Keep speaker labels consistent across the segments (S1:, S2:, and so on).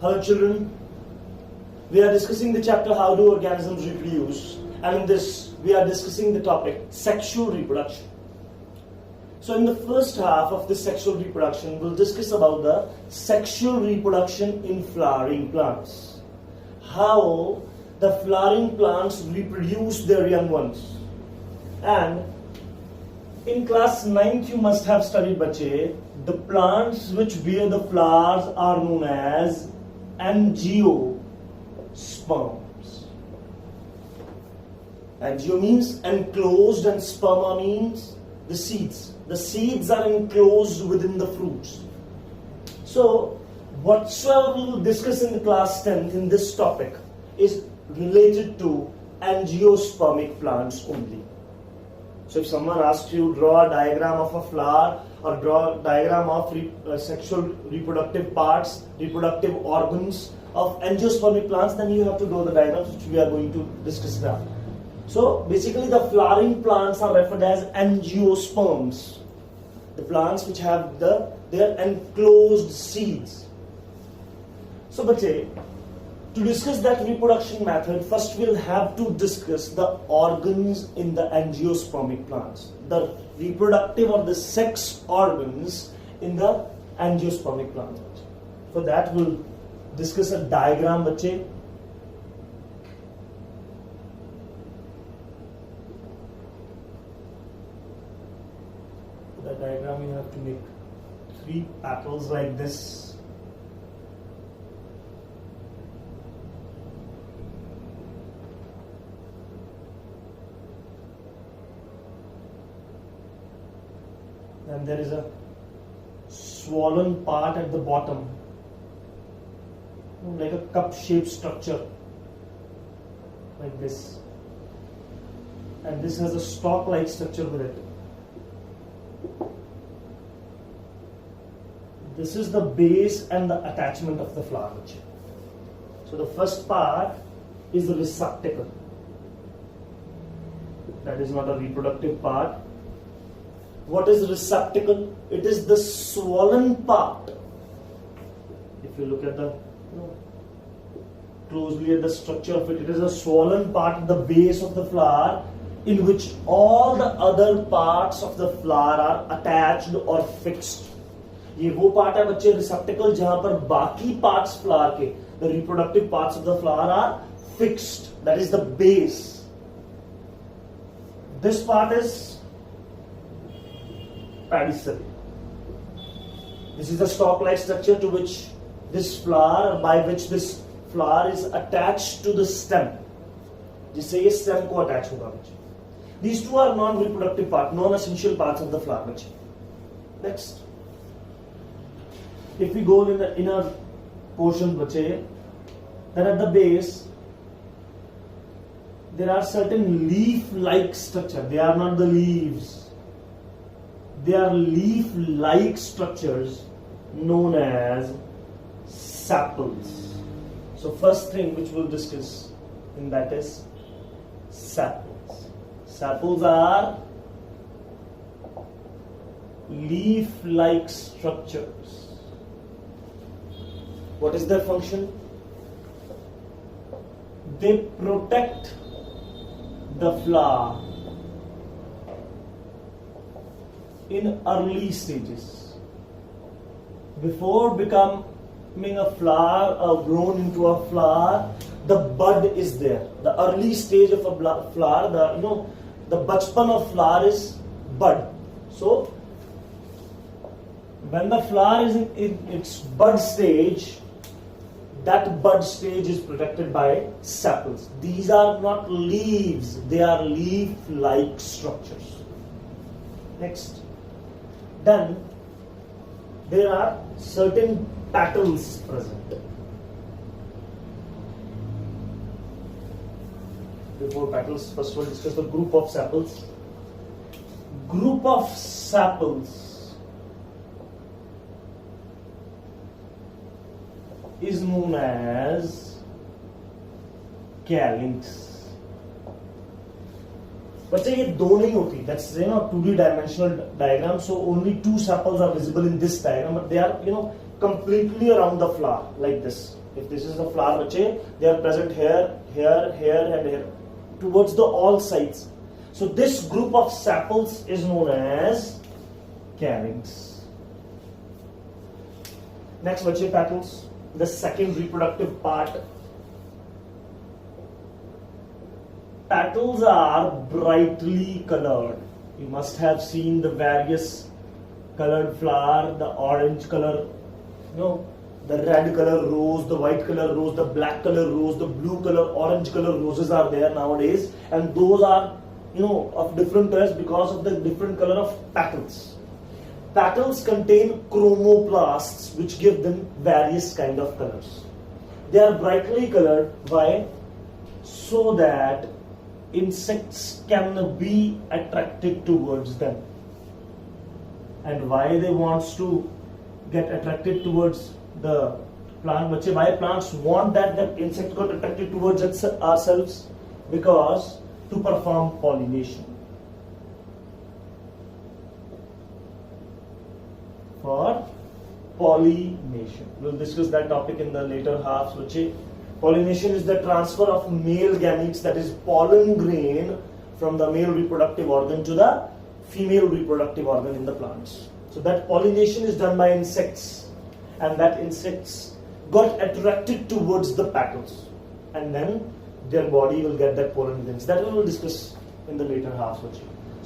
S1: Hello children, we are discussing the chapter how do organisms reproduce, and in this we are discussing the topic sexual reproduction. So in the first half of this sexual reproduction, we'll discuss about the sexual reproduction in flowering plants. How the flowering plants reproduce their young ones. And in class 9th you must have studied bache, the plants which bear the flowers are known as angiosperms. Angio means enclosed and sperma means the seeds. The seeds are enclosed within the fruits. So whatsoever we will discuss in the class 10th in this topic is related to angiospermic plants only. So if someone asks you draw a diagram of a flower or draw a diagram of sexual reproductive parts, reproductive organs of angiospermic plants, then you have to draw the diagrams which we are going to discuss now. So basically the flowering plants are referred as angiosperms. The plants which have their enclosed seeds. So bache, to discuss that reproduction method, first we'll have to discuss the organs in the angiospermic plants. The reproductive or the sex organs in the angiospermic plants. For that we'll discuss a diagram bache. The diagram you have to make 3 petals like this. And there is a swollen part at the bottom, like a cup-shaped structure, like this. And this has a stalk-like structure with it. This is the base and the attachment of the flower. So the first part is the receptacle. That is not a reproductive part. What is receptacle? It is the swollen part. If you look at closely at the structure of it, it is a swollen part at the base of the flower in which all the other parts of the flower are attached or fixed. ये वो part है बच्चे receptacle जहां पर बाकी parts flower के, the reproductive parts of the flower are fixed. That is the base. This part is pedicel. This is the stalk-like structure to which this flower, by which this flower is attached to the stem. जिससे ये stem को attach होगा बच्चे. These two are non-reproductive parts, non-essential parts of the flower बच्चे. Next. If we go in the inner portion बच्चे, then at the base there are certain leaf-like structure. They are not the leaves. They are leaf-like structures known as sepals. So first thing which we'll discuss in that is sepals. Sepals are leaf-like structures. What is their function? They protect the flower in early stages. Before becoming a flower or grown into a flower, the bud is there. The early stage of a flower, the bachpan of flower is bud. So when the flower is in its bud stage, that bud stage is protected by sepals. These are not leaves, they are leaf-like structures. Next. Then there are certain petals present. Before petals, first we'll discuss the group of sepals. Group of sepals is known as calyx. बच्चे ये दो नहीं होती. That's 2D dimensional diagram. So only 2 sepals are visible in this diagram, but they are completely around the flower like this. If this is the flower, bache, they are present here, here, here, and here, towards the all sides. So this group of sepals is known as calyx. Next, bache, petals. The second reproductive part. Petals are brightly colored. You must have seen the various colored flower, the orange color, the red color rose, the white color rose, the black color rose, the blue color, orange color roses are there nowadays, and those are of different colors because of the different color of petals. Petals contain chromoplasts which give them various kind of colors. They are brightly colored. Why? So that insects can be attracted towards them. And why they wants to get attracted towards the plant? Why plants want that the insect got attracted towards ourselves? Because to perform pollination. For pollination. We'll discuss that topic in the later half. Pollination is the transfer of male gametes, that is pollen grain, from the male reproductive organ to the female reproductive organ in the plants. So that pollination is done by insects, and that insects got attracted towards the petals, and then their body will get that pollen grains. That we will discuss in the later half.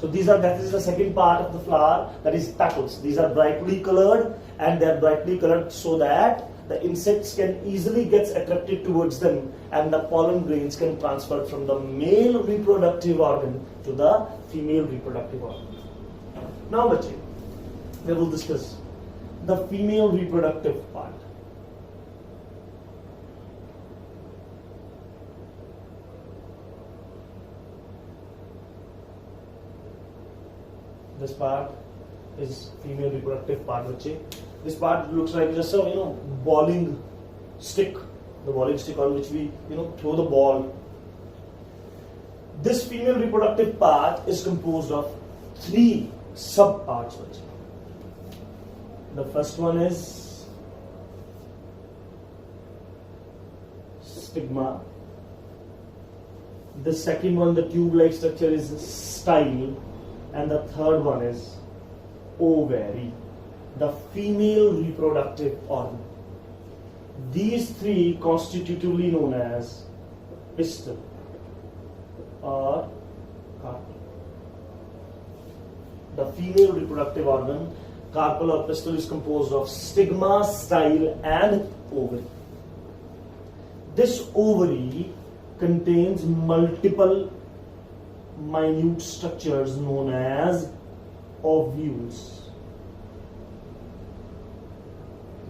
S1: So that is the second part of the flower, that is petals. These are brightly colored, and they are brightly colored so that the insects can easily get attracted towards them, and the pollen grains can transfer from the male reproductive organ to the female reproductive organ. Now, we will discuss the female reproductive part. This part is female reproductive part. This part looks like just a balling stick, the balling stick on which we throw the ball. This female reproductive part is composed of 3 sub parts. The first one is stigma. The second one, the tube-like structure, is style, and the third one is ovary, the female reproductive organ. These 3 constitutively known as pistil or carpel. The female reproductive organ, carpel or pistil, is composed of stigma, style, and ovary. This ovary contains multiple minute structures known as ovules.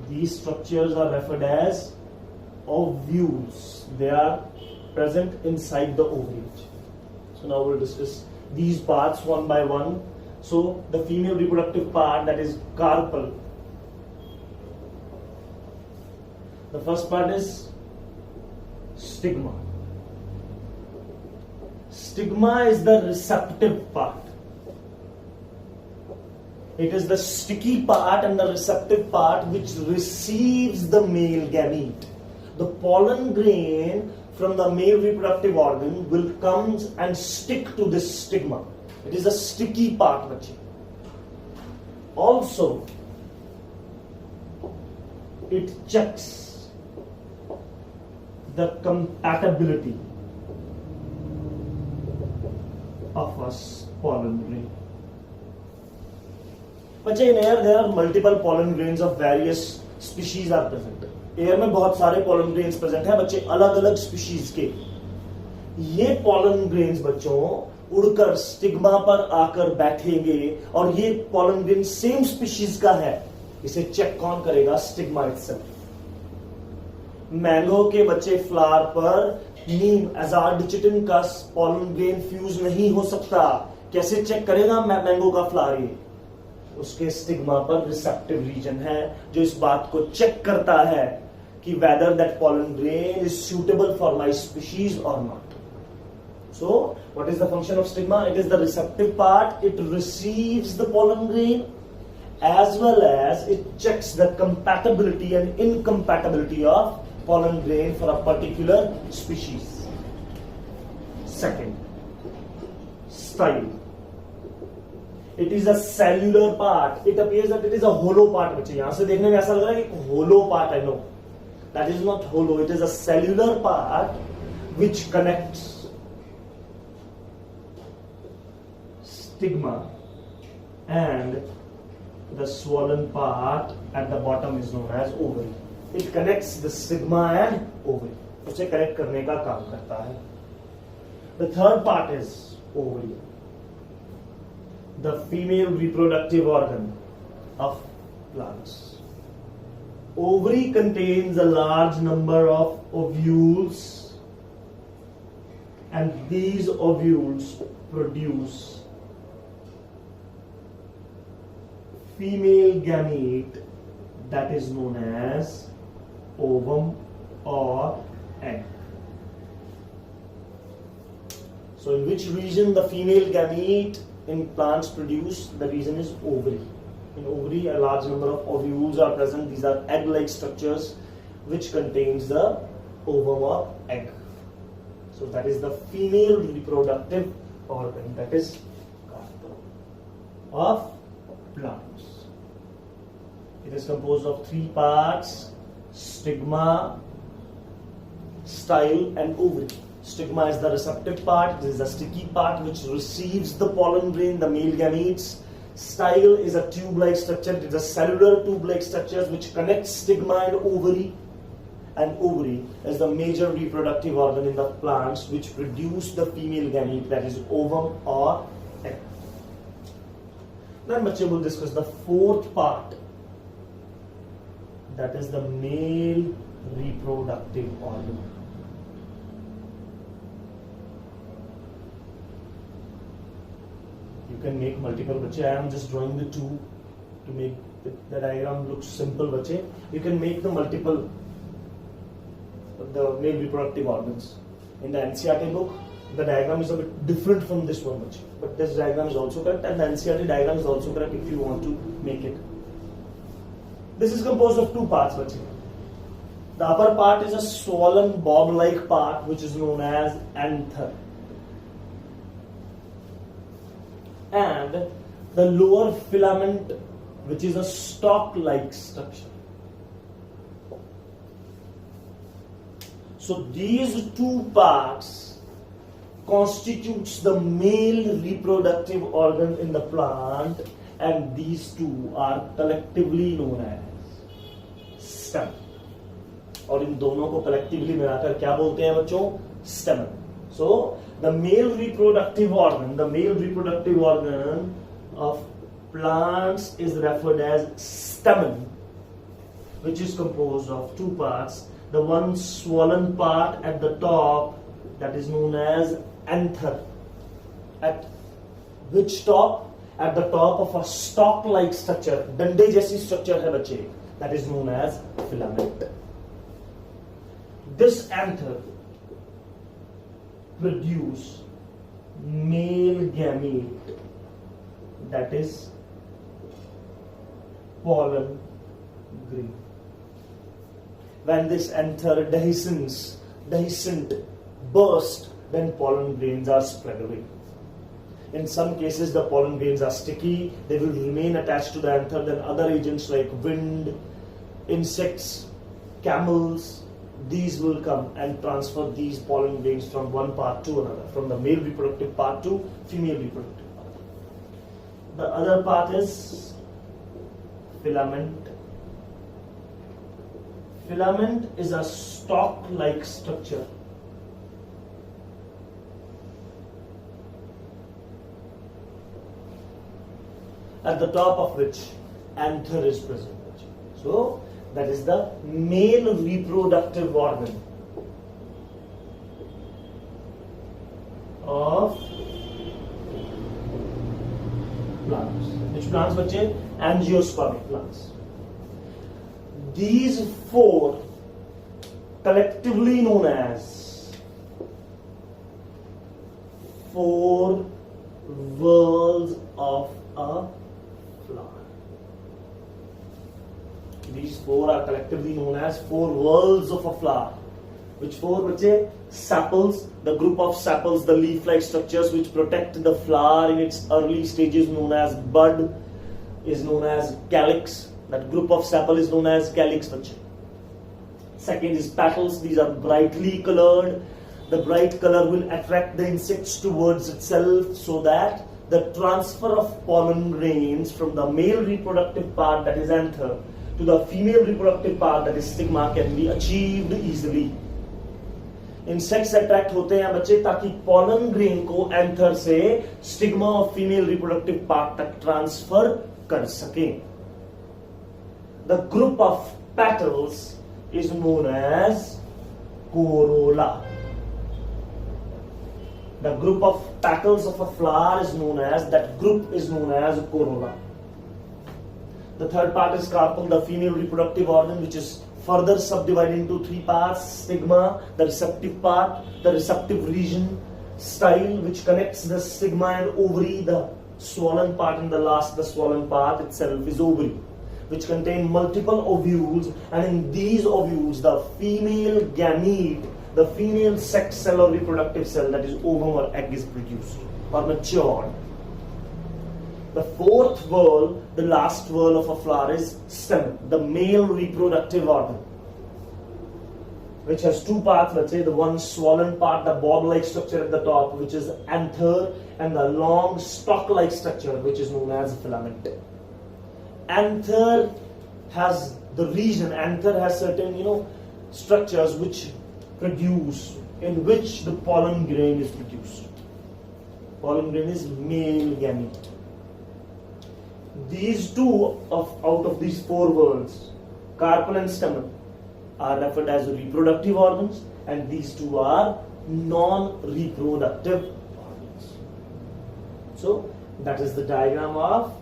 S1: These structures are referred as ovules. They are present inside the ovary. So now we'll discuss these parts one by one. So the female reproductive part, that is carpel. The first part is stigma. Stigma is the receptive part. It is the sticky part and the receptive part which receives the male gamete. The pollen grain from the male reproductive organ will come and stick to this stigma. It is a sticky part. Also, it checks the compatibility of a pollen grain. In air there are multiple pollen grains of various species are present. Air में बहुत सारे pollen grains present हैं बच्चे, अलग अलग species के. ये pollen grains बच्चों उड़कर स्टिग्मा पर आकर बैठेंगे और ये pollen grain सेम species का है. इसे चेक कौन करेगा? Stigma itself. मैंगो के बच्चे फ्लावर पर नीम एजार्डिचिटिन का pollen grain फ्यूज नहीं हो सकता. कैसे चेक करेगा मैंगो का फ्लावर? ये उसके स्टिग्मा पर रिसेप्टिव रीजन है जो इस बात को चेक करता है कि whether that pollen grain is suitable for my species or not. So, what is the function of stigma? It is the receptive part. It receives the pollen grain as well as it checks the compatibility and incompatibility of pollen grain for a particular species. Second, style. It is a cellular part. It appears that it is a hollow part. बच्चे यहाँ से देखने में ऐसा लग रहा है कि hollow part है. No, that is not hollow. It is a cellular part which connects stigma and the swollen part at the bottom is known as ovary. It connects the stigma and ovary. उसे connect करने का काम करता है. The third part is ovary, the female reproductive organ of plants. Ovary contains a large number of ovules, and these ovules produce female gamete that is known as ovum or egg. So in which region the female gamete in plants produce? The region is ovary. In ovary, a large number of ovules are present. These are egg-like structures which contains the ovum or egg. So that is the female reproductive organ, that is of plants. It is composed of three parts: stigma, style, and ovary. Stigma is the receptive part. This is the sticky part which receives the pollen grain, the male gametes. Style is a tube-like structure. It is a cellular tube-like structure which connects stigma and ovary. And ovary is the major reproductive organ in the plants which produce the female gamete, that is ovum or egg. Then bachche will discuss the fourth part, that is the male reproductive organ. You can make multiple, bachche. I am just drawing the two to make the diagram look simple, bachche. You can make the multiple, the male reproductive organs. In the NCERT book, the diagram is a bit different from this one, bachche. But this diagram is also correct, and the NCERT diagram is also correct if you want to make it. This is composed of two parts, bachche. The upper part is a swollen bob-like part which is known as anther. And the lower filament which is a stalk-like structure. So these two parts constitutes the male reproductive organ in the plant, and these two are collectively known as stem. और इन दोनों को collectively मिलाकर क्या बोलते हैं बच्चों? Stamen. So the male reproductive organ of plants is referred as stamen, which is composed of two parts. The one swollen part at the top, that is known as anther. At which top? At the top of a stalk-like structure, डंडे जैसी structure है बच्चे, that is known as filament. This anther produce male gamete, that is pollen grain. When this anther dehiscent, burst, then pollen grains are spread away. In some cases, the pollen grains are sticky, they will remain attached to the anther. Then other agents like wind, insects, camels, these will come and transfer these pollen grains from one part to another, from the male reproductive part to female reproductive part. The other part is filament. Filament is a stalk-like structure at the top of which anther is present. So that is the male reproductive organ of plants. Which plants, bachche? Angiospermic plants. These four collectively known as four whorls of a flower. these four are collectively known as four whorls of a flower. Which four? Bache? Sepals, the group of sepals, the leaf-like structures which protect the flower in its early stages, known as bud, is known as calyx. That group of sepal is known as calyx. Bache. Second is petals. These are brightly colored. The bright color will attract the insects towards itself, so that the transfer of pollen grains from the male reproductive part, that is anther, to the female reproductive part, that is stigma, can be achieved easily. Insects attract होते हैं बच्चे ताकि pollen grain को anther से stigma और female reproductive part तक transfer कर सके. The group of petals is known as corolla. The group of petals of a flower is known as, that group is known as corolla. The third part is carpel, the female reproductive organ, which is further subdivided into three parts: stigma, the receptive part, the receptive region, style, which connects the stigma and ovary, the swollen part, and the last, the swollen part itself is ovary, which contain multiple ovules, and in these ovules, the female gamete, the female sex cell or reproductive cell, that is ovum or egg, is produced or matured. The fourth whorl, the last whorl of a flower, is stamen, the male reproductive organ, which has two parts. Let's say the one swollen part, the bob-like structure at the top, which is anther, and the long stalk-like structure, which is known as filament. Anther has the region. Anther has certain, structures which produce, in which the pollen grain is produced. Pollen grain is male gamete. These two out of these four whorls, carpel and stamen, are referred as reproductive organs, and these two are non-reproductive organs. So that is the diagram of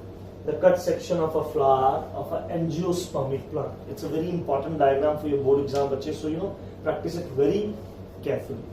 S1: the cut section of a flower of an angiospermic plant. It's a very important diagram for your board exam, bache. So practice it very carefully.